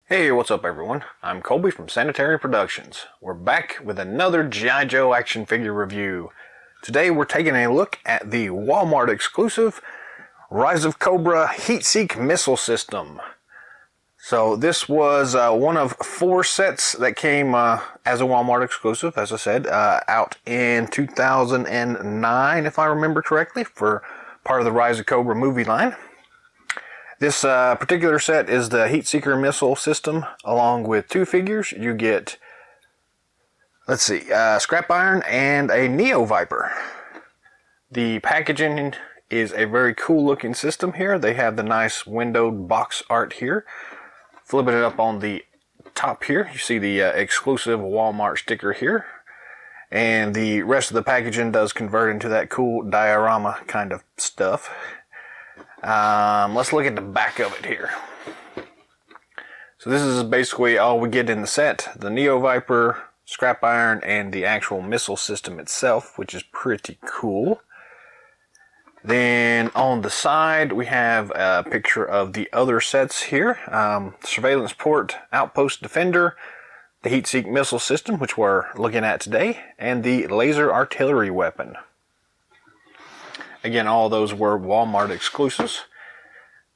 Hey, what's up everyone? I'm Colby from Sanitary Productions. We're back with another G.I. Joe action figure review. Today we're taking a look at the Walmart exclusive Rise of Cobra Heetseek missile system. So this was one of 4 sets that came as a Walmart exclusive, as I said, out in 2009 if I remember correctly, for part of the Rise of Cobra movie line. This particular set is the Heetseeker missile system, along with 2 figures. You get, let's see, scrap iron and a Neo Viper. The packaging is a very cool looking system here. They have the nice windowed box art here. Flipping it up on the top here, you see the exclusive Walmart sticker here. And the rest of the packaging does convert into that cool diorama kind of stuff. Let's look at the back of it here. So this is basically all we get in the set. The Neo Viper, scrap iron, and the actual missile system itself, which is pretty cool. Then on the side we have a picture of the other sets here. Surveillance Port, Outpost Defender, the Heetseek missile system, which we're looking at today, and the laser artillery weapon. Again, all those were Walmart exclusives.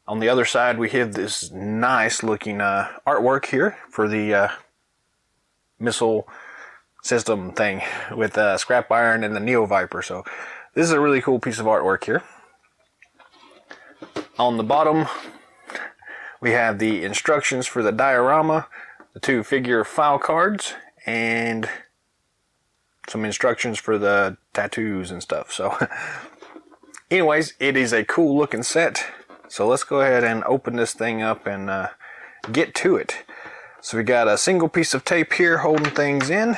On the other side, we have this nice looking artwork here for the missile system thing with scrap iron and the Neo Viper. So this is a really cool piece of artwork here. On the bottom, we have the instructions for the diorama, the 2 figure file cards, and some instructions for the tattoos and stuff. So anyways, it is a cool looking set, so let's go ahead and open this thing up and get to it. So we got a single piece of tape here holding things in,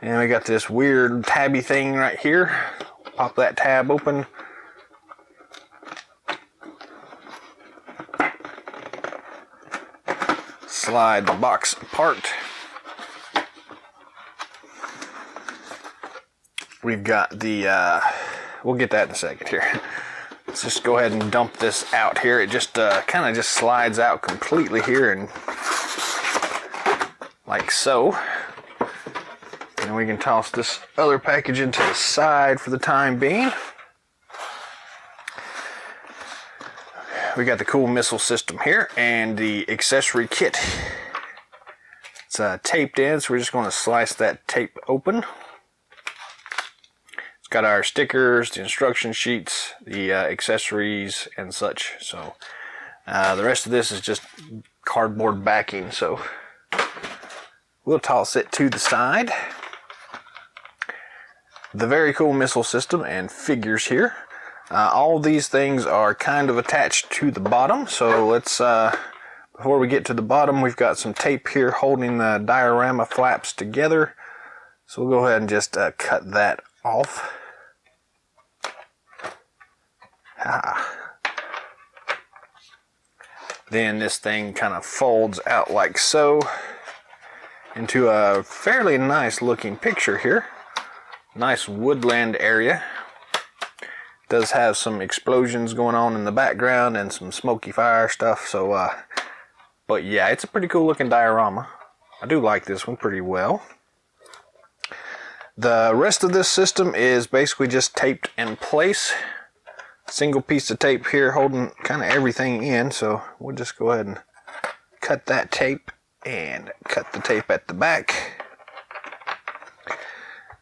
and we got this weird tabby thing right here. Pop that tab open. Slide the box apart. We've got the, we'll get that in a second here. Let's just go ahead and dump this out here. It just kind of just slides out completely here, and like so. And we can toss this other package into the side for the time being. We got the cool missile system here and the accessory kit. It's taped in, so we're just going to slice that tape open. Got our stickers, the instruction sheets, the accessories, and such. So the rest of this is just cardboard backing. So we'll toss it to the side. The very cool missile system and figures here. All these things are kind of attached to the bottom. So let's, before we get to the bottom, we've got some tape here holding the diorama flaps together. So we'll go ahead and just cut that off. Then this thing kind of folds out like so into a fairly nice looking picture here. Nice woodland area. Does have some explosions going on in the background and some smoky fire stuff. So, but yeah, it's a pretty cool looking diorama. I do like this one pretty well. The rest of this system is basically just taped in place. Single piece of tape here holding kind of everything in, so we'll just go ahead and cut that tape and cut the tape at the back.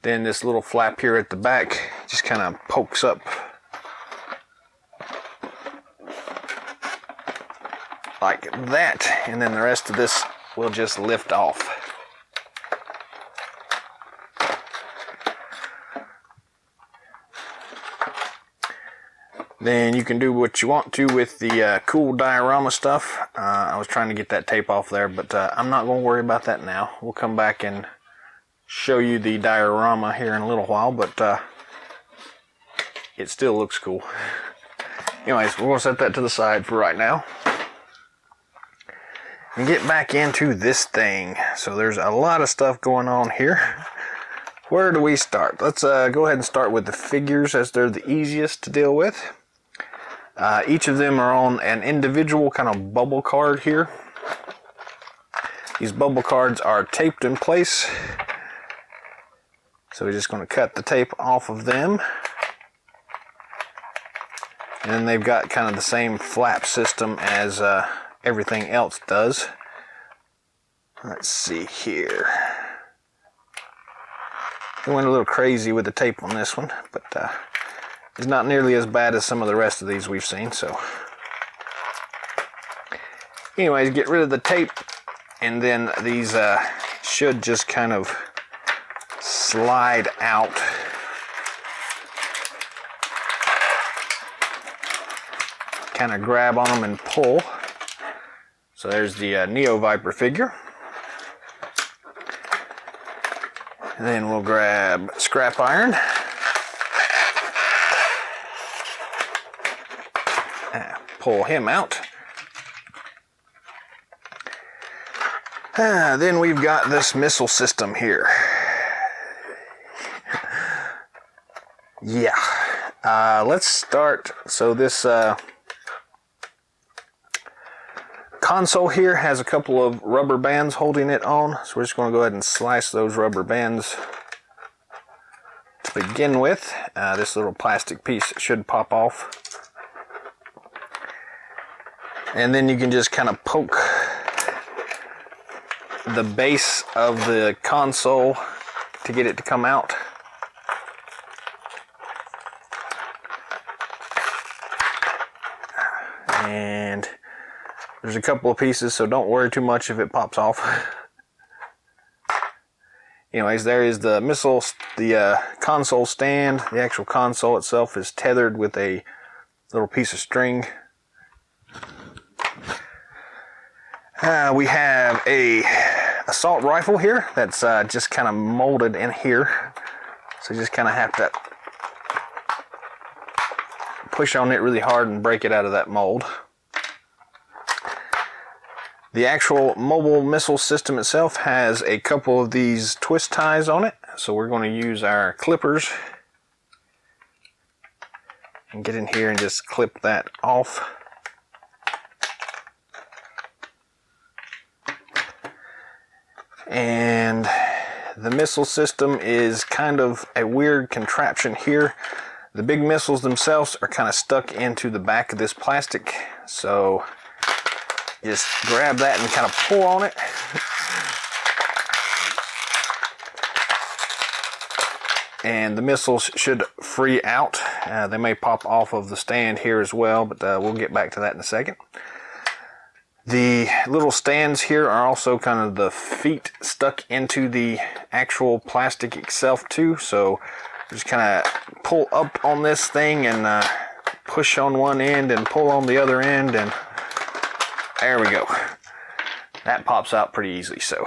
Then this little flap here at the back just kind of pokes up like that, and then the rest of this will just lift off. Then you can do what you want to with the cool diorama stuff. I was trying to get that tape off there, but I'm not going to worry about that now. We'll come back and show you the diorama here in a little while, but it still looks cool. Anyways, we're going to set that to the side for right now and get back into this thing. So there's a lot of stuff going on here. Where do we start? Let's go ahead and start with the figures, as they're the easiest to deal with. Each of them are on an individual kind of bubble card here. These bubble cards are taped in place. So we're just going to cut the tape off of them. And then they've got kind of the same flap system as everything else does. Let's see here. We went a little crazy with the tape on this one, but it's not nearly as bad as some of the rest of these we've seen. So anyways, get rid of the tape, and then these should just kind of slide out. Kind of grab on them and pull. So there's the Neo Viper figure. And then we'll grab scrap iron. Pull him out. Then we've got this missile system here. Yeah. Let's start. So this console here has a couple of rubber bands holding it on. So we're just going to go ahead and slice those rubber bands to begin with. This little plastic piece should pop off. And then you can just kind of poke the base of the console to get it to come out. And there's a couple of pieces, so don't worry too much if it pops off. Anyways, there is the missile, the console stand. The actual console itself is tethered with a little piece of string. We have a assault rifle here that's just kind of molded in here. So you just kind of have to push on it really hard and break it out of that mold. The actual mobile missile system itself has a couple of these twist ties on it. So we're going to use our clippers and get in here and just clip that off. And the missile system is kind of a weird contraption here. The big missiles themselves are kind of stuck into the back of this plastic. So just grab that and kind of pull on it. And the missiles should free out. They may pop off of the stand here as well, but we'll get back to that in a second. The little stands here are also kind of the feet stuck into the actual plastic itself too. So just kind of pull up on this thing and push on one end and pull on the other end, and there we go. That pops out pretty easily. So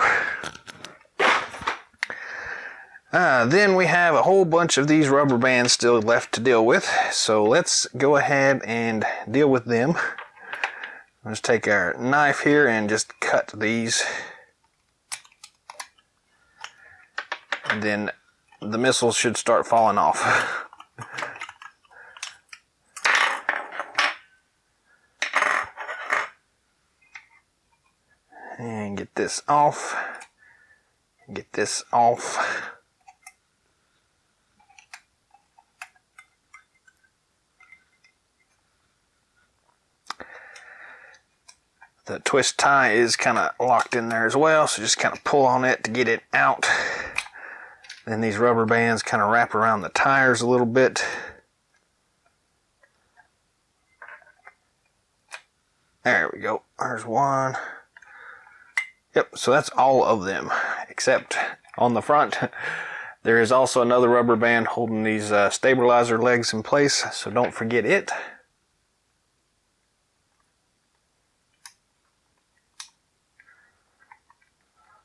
then we have a whole bunch of these rubber bands still left to deal with. So let's go ahead and deal with them. Let's take our knife here and just cut these. And then the missiles should start falling off. And get this off. Get this off. The twist tie is kind of locked in there as well, so just kind of pull on it to get it out. Then these rubber bands kind of wrap around the tires a little bit. There we go. There's one. Yep, so that's all of them, except on the front. There is also another rubber band holding these stabilizer legs in place, so don't forget it.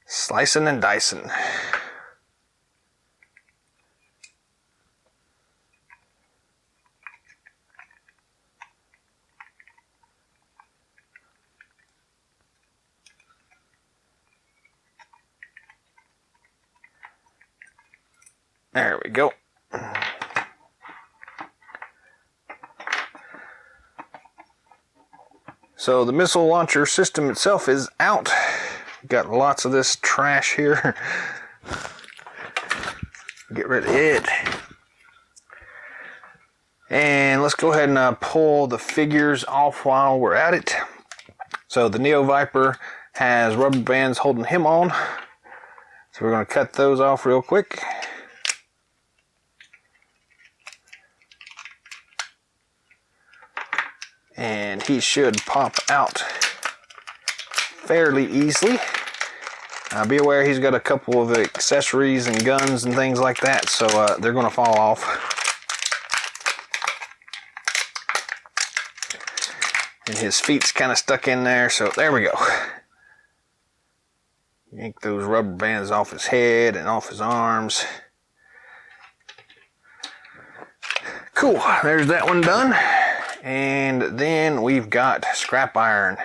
Slicing and dicing. There we go. So the missile launcher system itself is out. Got lots of this trash here. Get rid of it. And let's go ahead and pull the figures off while we're at it. So the Neo Viper has rubber bands holding him on. So we're going to cut those off real quick. And he should pop out fairly easily. Be aware he's got a couple of accessories and guns and things like that, so they're going to fall off. And his feet's kind of stuck in there, so there we go. Yank those rubber bands off his head and off his arms. Cool, there's that one done. And then we've got scrap iron.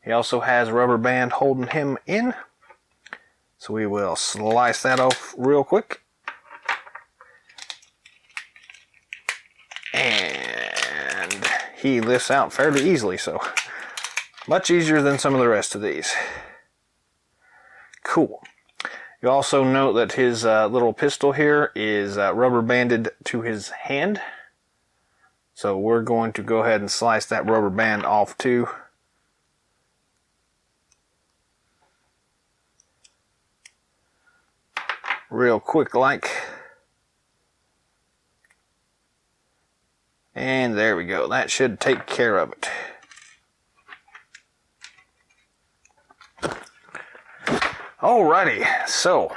He also has a rubber band holding him in. So we will slice that off real quick. And he lifts out fairly easily, so much easier than some of the rest of these. Cool. You also note that his little pistol here is rubber banded to his hand. So we're going to go ahead and slice that rubber band off too. Real quick like. And there we go. That should take care of it. Alrighty, so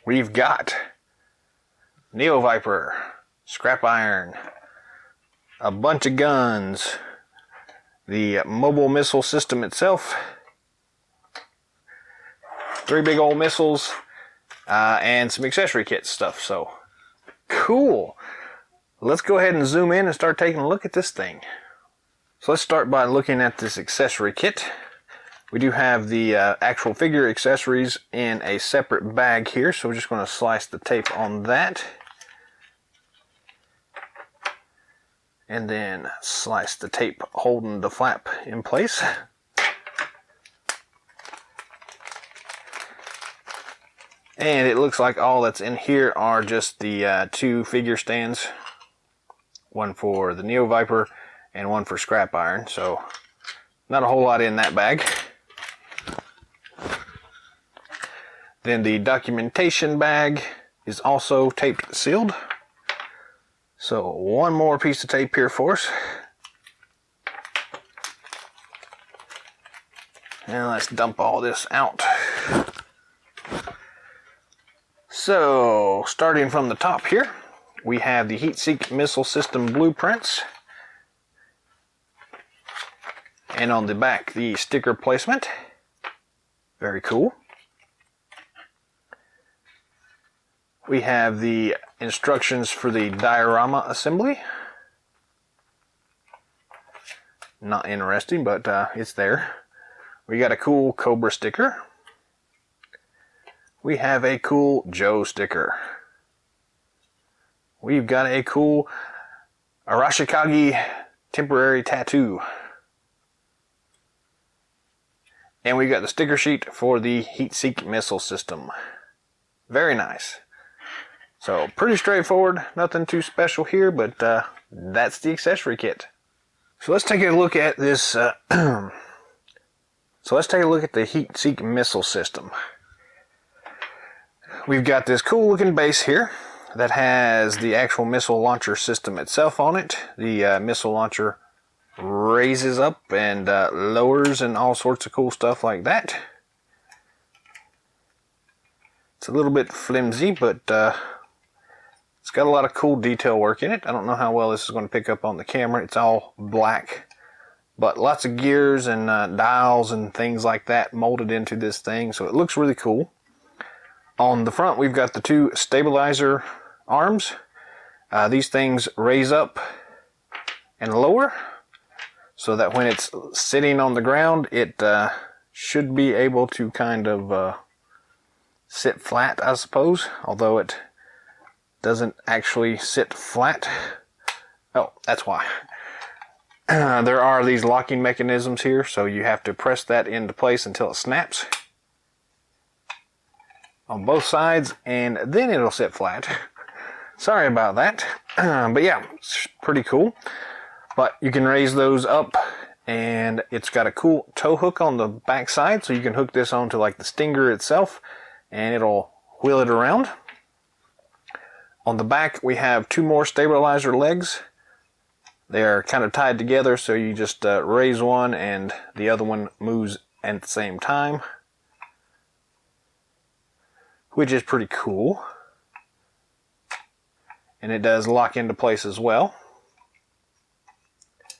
we've got Neo Viper, scrap iron, a bunch of guns, the mobile missile system itself, 3 big old missiles, and some accessory kit stuff. So cool. Let's go ahead and zoom in and start taking a look at this thing. So let's start by looking at this accessory kit. We do have the actual figure accessories in a separate bag here, so we're just going to slice the tape on that. And then slice the tape holding the flap in place. And it looks like all that's in here are just the 2 figure stands. One for the Neo Viper and one for scrap iron. So not a whole lot in that bag. Then the documentation bag is also taped sealed. So one more piece of tape here for us. And let's dump all this out. So starting from the top here, we have the Heetseek missile system blueprints. And on the back, the sticker placement. Very cool. We have the instructions for the diorama assembly. Not interesting, but it's there. We got a cool Cobra sticker. We have a cool Joe sticker. We've got a cool Arashikage temporary tattoo. And we got the sticker sheet for the Heetseek missile system. Very nice. So pretty straightforward, nothing too special here, but that's the accessory kit. So let's take a look at this. So let's take a look at the Heetseek missile system. We've got this cool looking base here that has the actual missile launcher system itself on it. The missile launcher raises up and lowers and all sorts of cool stuff like that. It's a little bit flimsy, but it's got a lot of cool detail work in it. I don't know how well this is going to pick up on the camera. It's all black, but lots of gears and dials and things like that molded into this thing, so it looks really cool. On the front, we've got the 2 stabilizer arms. These things raise up and lower so that when it's sitting on the ground, it should be able to kind of sit flat, I suppose, although it doesn't actually sit flat. Oh, that's why. there are these locking mechanisms here, so you have to press that into place until it snaps on both sides, and then it'll sit flat. Sorry about that. But yeah, it's pretty cool. But you can raise those up, and it's got a cool tow hook on the back side, so you can hook this onto like the stinger itself, and it'll wheel it around. On the back, we have 2 more stabilizer legs. They are kind of tied together, so you just raise one and the other one moves at the same time, which is pretty cool. And it does lock into place as well.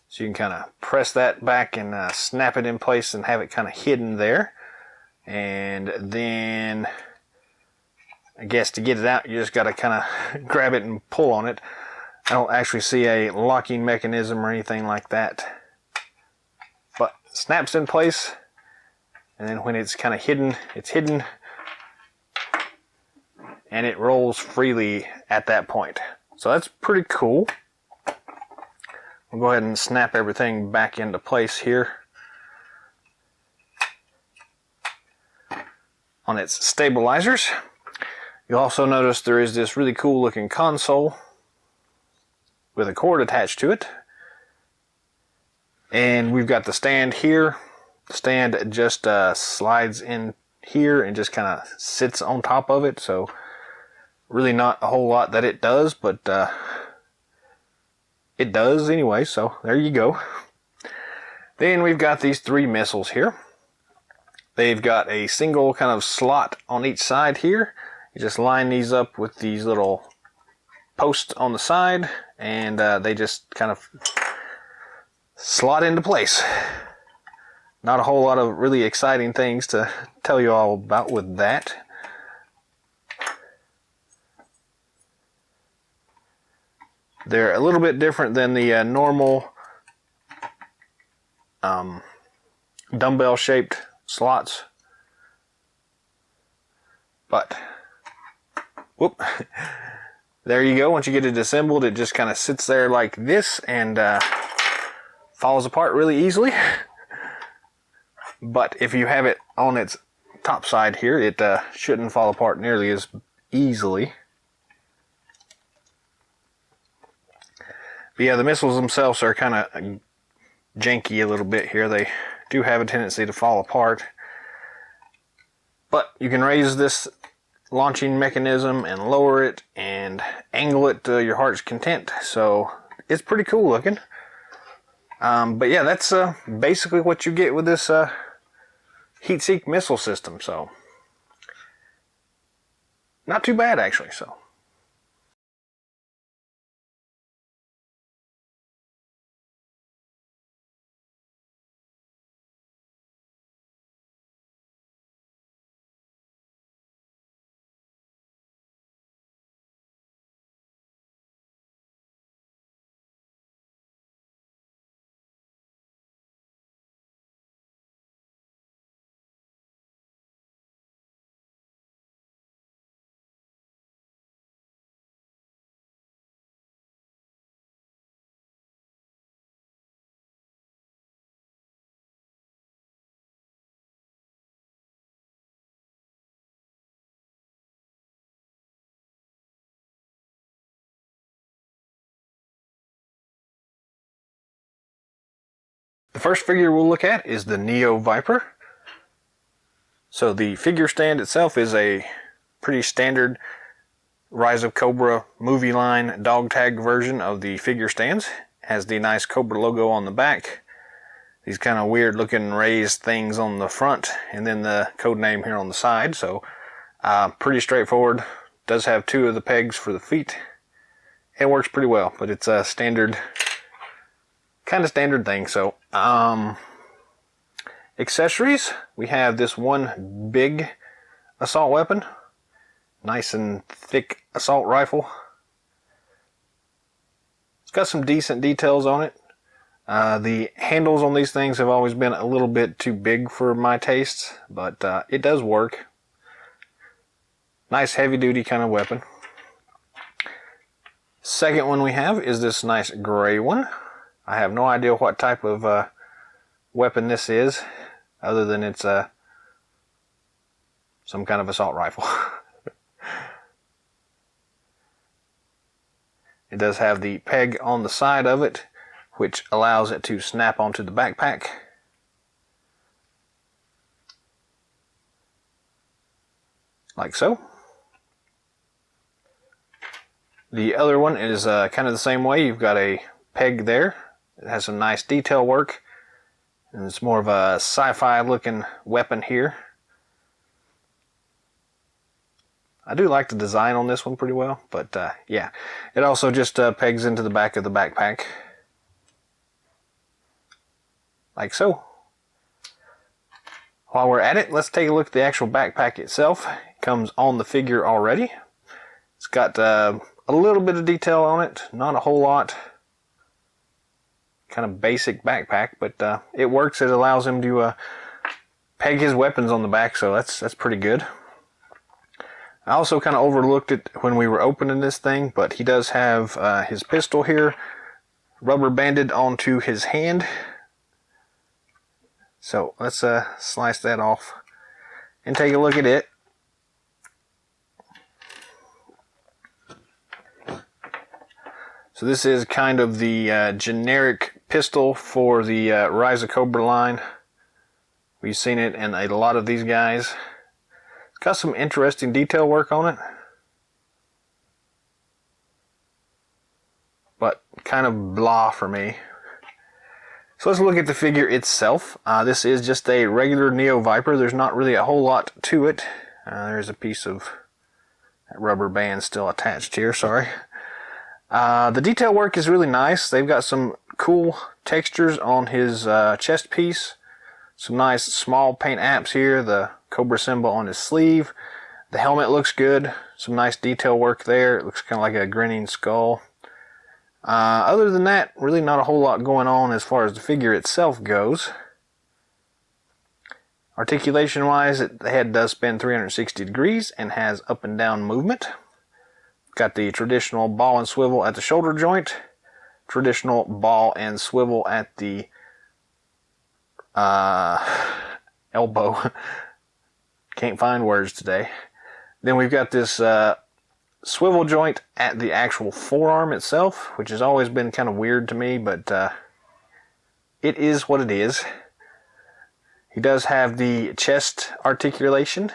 So you can kind of press that back and snap it in place and have it kind of hidden there. And then, I guess to get it out, you just got to kind of grab it and pull on it. I don't actually see a locking mechanism or anything like that. But it snaps in place, and then when it's kind of hidden, it's hidden, and it rolls freely at that point. So that's pretty cool. We'll go ahead and snap everything back into place here. On its stabilizers, you'll also notice there is this really cool looking console with a cord attached to it. And we've got the stand here. The stand just slides in here and just kind of sits on top of it. So really not a whole lot that it does, but it does anyway, so there you go. Then we've got these 3 missiles here. They've got a single kind of slot on each side here. You just line these up with these little posts on the side, and they just kind of slot into place. Not a whole lot of really exciting things to tell you all about with that. They're a little bit different than the normal dumbbell shaped slots. But, whoop, there you go. Once you get it assembled, it just kind of sits there like this and falls apart really easily. But if you have it on its top side here, it shouldn't fall apart nearly as easily. But yeah, the missiles themselves are kind of janky a little bit here. They do have a tendency to fall apart. But you can raise this launching mechanism and lower it and angle it to your heart's content. So it's pretty cool looking. But yeah, that's basically what you get with this Heetseek missile system. So not too bad actually. So. The first figure we'll look at is the Neo Viper. So the figure stand itself is a pretty standard Rise of Cobra movie line dog tag version of the figure stands. It has the nice Cobra logo on the back, these kind of weird looking raised things on the front, and then the code name here on the side. So pretty straightforward. Does have 2 of the pegs for the feet. It works pretty well, but it's a standard, kind of standard thing. So accessories, we have this one big assault weapon, nice and thick assault rifle. It's got some decent details on it. The handles on these things have always been a little bit too big for my tastes, but it does work. Nice heavy duty kind of weapon. Second one we have is this nice gray one. I have no idea what type of weapon this is, other than it's some kind of assault rifle. It does have the peg on the side of it, which allows it to snap onto the backpack. Like so. The other one is kind of the same way. You've got a peg there. It has some nice detail work. And it's more of a sci-fi looking weapon here. I do like the design on this one pretty well, but yeah. It also just pegs into the back of the backpack. Like so. While we're at it, let's take a look at the actual backpack itself. It comes on the figure already. It's got a little bit of detail on it, not a whole lot. Kind of basic backpack, but it works. It allows him to peg his weapons on the back, so that's pretty good. I also kind of overlooked it when we were opening this thing, but he does have his pistol here rubber banded onto his hand. So let's slice that off and take a look at it. So this is kind of the generic pistol for the Rise of Cobra line. We've seen it in a lot of these guys. It's got some interesting detail work on it, but kind of blah for me. So let's look at the figure itself. This is just a regular Neo Viper. There's not really a whole lot to it. There's a piece of that rubber band still attached here, sorry. The detail work is really nice. They've got some cool textures on his chest piece. Some nice small paint apps here. The Cobra symbol on his sleeve. The helmet looks good. Some nice detail work there. It looks kind of like a grinning skull. Other than that, really not a whole lot going on as far as the figure itself goes. Articulation wise, the head does spin 360 degrees and has up and down movement. Got the traditional ball and swivel at the shoulder joint. Traditional ball and swivel at the elbow. Can't find words today. Then we've got this swivel joint at the actual forearm itself, which has always been kind of weird to me, but it is what it is. He does have the chest articulation.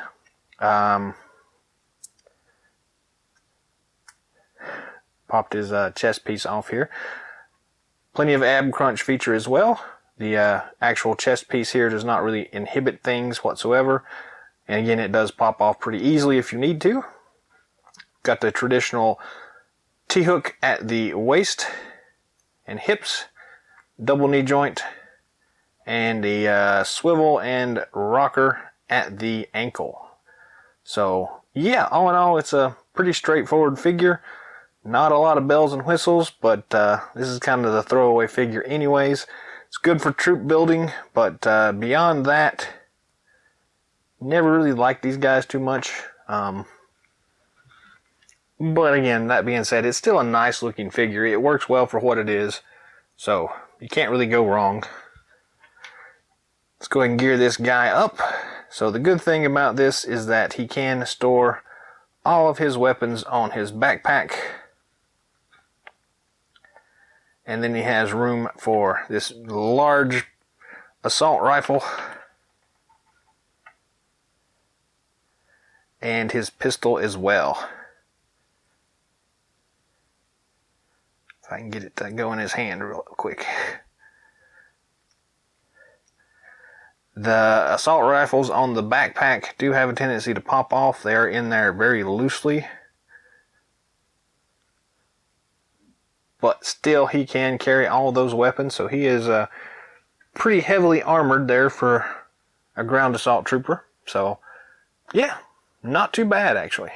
Popped his chest piece off here. Plenty of ab crunch feature as well. The actual chest piece here does not really inhibit things whatsoever. And again, it does pop off pretty easily if you need to. Got the traditional T-hook at the waist and hips, double knee joint, and the swivel and rocker at the ankle. So yeah, all in all, it's a pretty straightforward figure. Not a lot of bells and whistles, but this is kind of the throwaway figure anyways. It's good for troop building, but beyond that, never really liked these guys too much. But again, that being said, it's still a nice looking figure. It works well for what it is, so you can't really go wrong. Let's go ahead and gear this guy up. So the good thing about this is that he can store all of his weapons on his backpack. And then he has room for this large assault rifle and his pistol as well. If I can get it to go in his hand real quick. The assault rifles on the backpack do have a tendency to pop off. They are in there very loosely. But still, he can carry all those weapons, so he is pretty heavily armored there for a ground assault trooper. So, yeah, not too bad actually.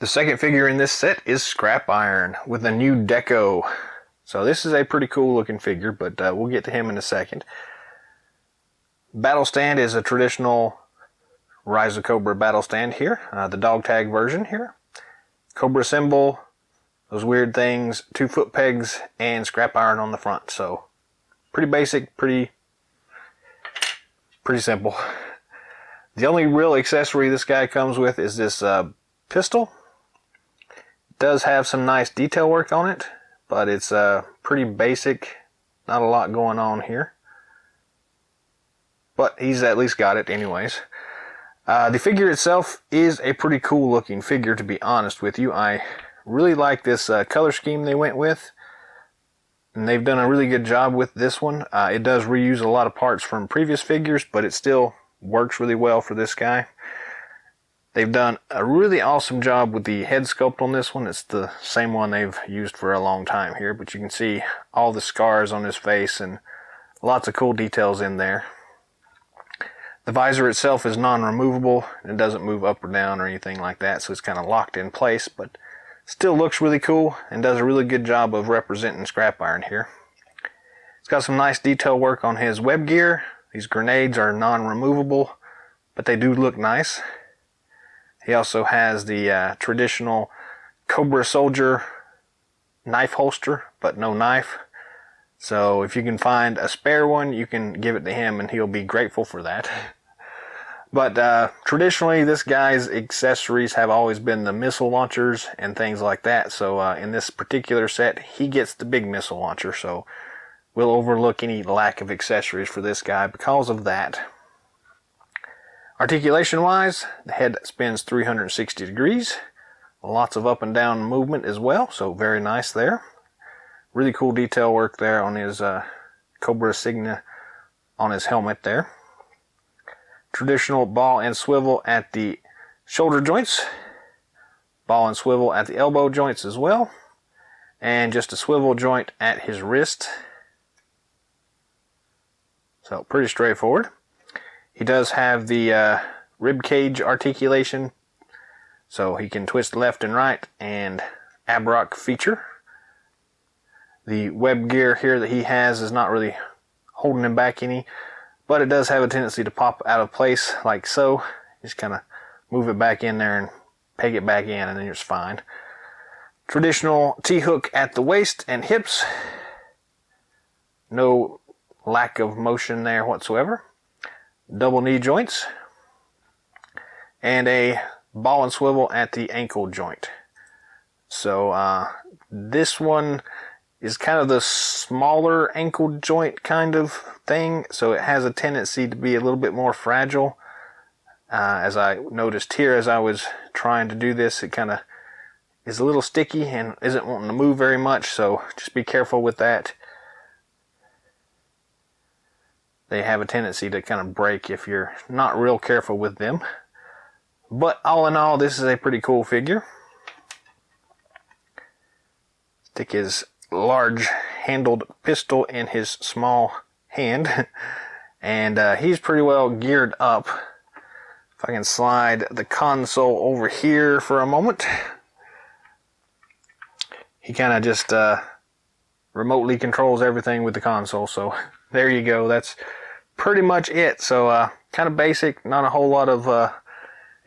The second figure in this set is Scrap Iron with a new deco. So this is a pretty cool looking figure, but we'll get to him in a second. Battle stand is a traditional Rise of Cobra battle stand here. The dog tag version here. Cobra symbol, those weird things, 2 foot pegs, and scrap iron on the front. So pretty basic, pretty simple. The only real accessory this guy comes with is this pistol. It does have some nice detail work on it, but it's pretty basic. Not a lot going on here. But he's at least got it anyways. The figure itself is a pretty cool looking figure, to be honest with you. I really like this color scheme they went with. And they've done a really good job with this one. It does reuse a lot of parts from previous figures, but it still works really well for this guy. They've done a really awesome job with the head sculpt on this one. It's the same one they've used for a long time here, but you can see all the scars on his face and lots of cool details in there. The visor itself is non-removable. It doesn't move up or down or anything like that, so it's kind of locked in place, but still looks really cool and does a really good job of representing scrap iron here. It's got some nice detail work on his web gear. These grenades are non-removable, but they do look nice. He also has the traditional Cobra soldier knife holster, but no knife. So if you can find a spare one, you can give it to him and he'll be grateful for that. But traditionally, this guy's accessories have always been the missile launchers and things like that. So in this particular set, he gets the big missile launcher. So we'll overlook any lack of accessories for this guy because of that. Articulation-wise, the head spins 360 degrees. Lots of up and down movement as well, so very nice there. Really cool detail work there on his Cobra insignia on his helmet there. Traditional ball and swivel at the shoulder joints. Ball and swivel at the elbow joints as well. And just a swivel joint at his wrist. So pretty straightforward. He does have the rib cage articulation, so he can twist left and right, and ab rock feature. The web gear here that he has is not really holding him back any, but it does have a tendency to pop out of place like so. Just kind of move it back in there and peg it back in, and then it's fine. Traditional T-hook at the waist and hips. No lack of motion there whatsoever. Double knee joints, and a ball and swivel at the ankle joint. So this one is kind of the smaller ankle joint kind of thing, so it has a tendency to be a little bit more fragile. As I noticed here as I was trying to do this, it kind of is a little sticky and isn't wanting to move very much, so just be careful with that. They have a tendency to kind of break if you're not real careful with them. But all in all, this is a pretty cool figure. Stick his large handled pistol in his small hand. And he's pretty well geared up. If I can slide the console over here for a moment. He kind of just remotely controls everything with the console. So there you go. That's pretty much it. So kind of basic, not a whole lot of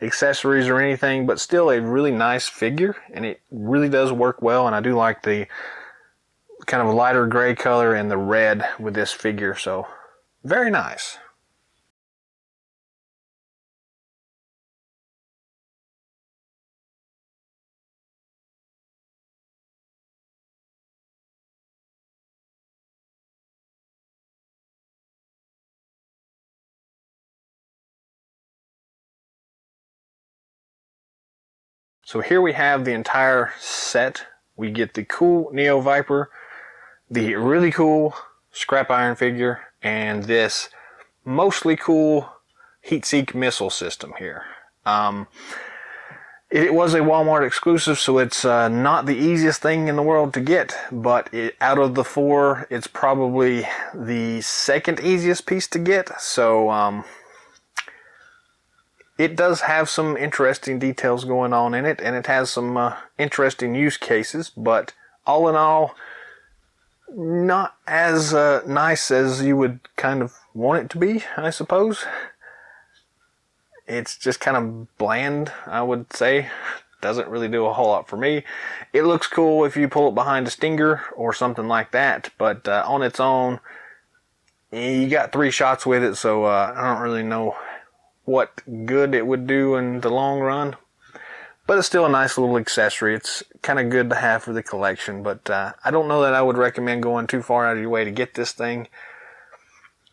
accessories or anything, but still a really nice figure, and it really does work well. And I do like the kind of lighter gray color and the red with this figure, so very nice. So here we have the entire set. We get the cool Neo Viper, the really cool scrap iron figure, and this mostly cool Heetseek missile system here. It was a Walmart exclusive, so it's not the easiest thing in the world to get, but out of the 4, it's probably the second easiest piece to get. So it does have some interesting details going on in it, and it has some interesting use cases, but all in all, not as nice as you would kind of want it to be, I suppose. It's just kind of bland, I would say. Doesn't really do a whole lot for me. It looks cool if you pull it behind a stinger or something like that, but on its own, you got 3 shots with it, so I don't really know what good it would do in the long run. But it's still a nice little accessory. It's kind of good to have for the collection, but I don't know that I would recommend going too far out of your way to get this thing.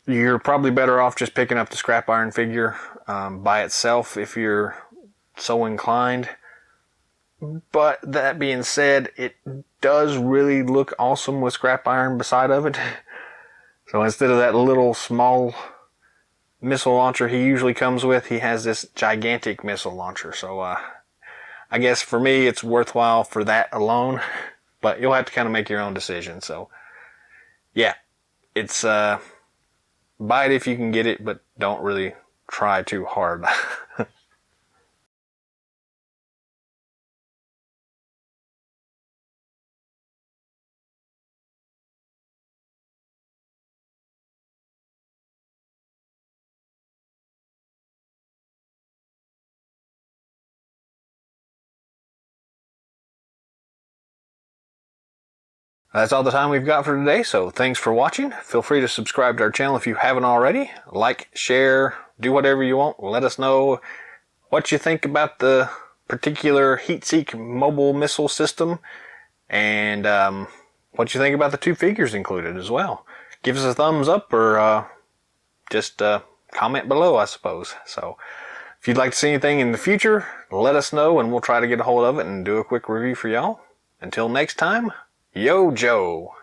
You're probably better off just picking up the scrap iron figure by itself if you're so inclined. But that being said, it does really look awesome with scrap iron beside of it. So instead of that little small missile launcher he usually comes with, he has this gigantic missile launcher. So I guess for me it's worthwhile for that alone, but you'll have to kind of make your own decision. So yeah, it's buy it if you can get it, but don't really try too hard. That's all the time we've got for today, so thanks for watching. Feel free to subscribe to our channel if you haven't already. Like, share, do whatever you want. Let us know what you think about the particular Heetseek mobile missile system, and what you think about the 2 figures included as well. Give us a thumbs up, or just comment below, I suppose. So if you'd like to see anything in the future, let us know, and we'll try to get a hold of it and do a quick review for y'all. Until next time, Yo Joe!